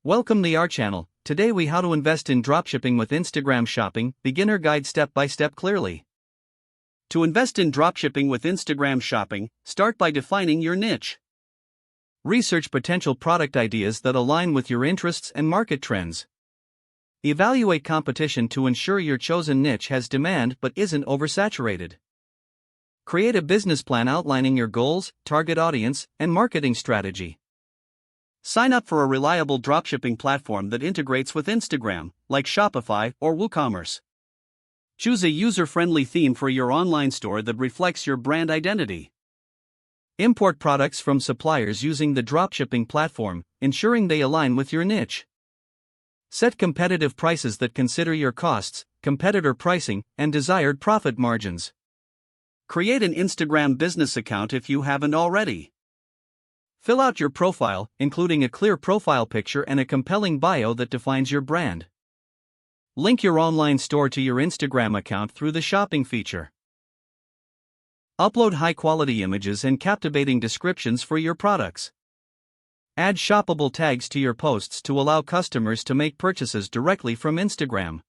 Welcome to our channel. Today we how to invest in dropshipping with Instagram shopping, beginner guide step by step clearly. To invest in dropshipping with Instagram shopping, start by defining your niche. Research potential product ideas that align with your interests and market trends. Evaluate competition to ensure your chosen niche has demand but isn't oversaturated. Create a business plan outlining your goals, target audience, and marketing strategy. Sign up for a reliable dropshipping platform that integrates with Instagram, like Shopify or WooCommerce. Choose a user-friendly theme for your online store that reflects your brand identity. Import products from suppliers using the dropshipping platform, ensuring they align with your niche. Set competitive prices that consider your costs, competitor pricing, and desired profit margins. Create an Instagram business account if you haven't already. Fill out your profile, including a clear profile picture and a compelling bio that defines your brand. Link your online store to your Instagram account through the shopping feature. Upload high-quality images and captivating descriptions for your products. Add shoppable tags to your posts to allow customers to make purchases directly from Instagram.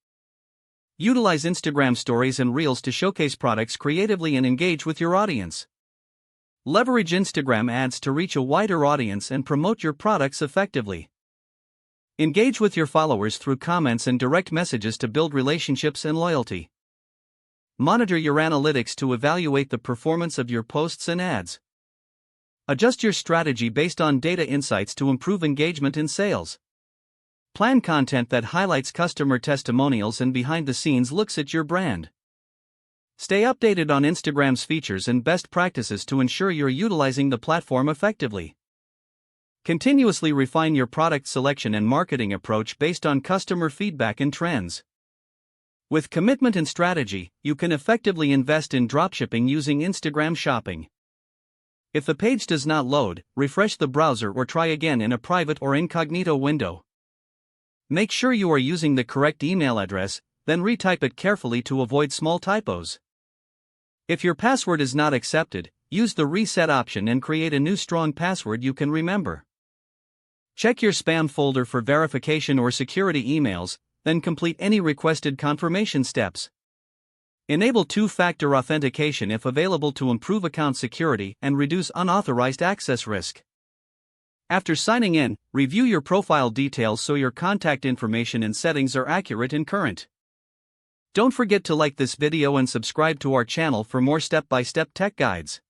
Utilize Instagram stories and reels to showcase products creatively and engage with your audience. Leverage Instagram ads to reach a wider audience and promote your products effectively. Engage with your followers through comments and direct messages to build relationships and loyalty. Monitor your analytics to evaluate the performance of your posts and ads. Adjust your strategy based on data insights to improve engagement and sales. Plan content that highlights customer testimonials and behind-the-scenes looks at your brand. Stay updated on Instagram's features and best practices to ensure you're utilizing the platform effectively. Continuously refine your product selection and marketing approach based on customer feedback and trends. With commitment and strategy, you can effectively invest in dropshipping using Instagram shopping. If the page does not load, refresh the browser or try again in a private or incognito window. Make sure you are using the correct email address, then retype it carefully to avoid small typos. If your password is not accepted, use the reset option and create a new strong password you can remember. Check your spam folder for verification or security emails, then complete any requested confirmation steps. Enable two-factor authentication if available to improve account security and reduce unauthorized access risk. After signing in, review your profile details so your contact information and settings are accurate and current. Don't forget to like this video and subscribe to our channel for more step-by-step tech guides.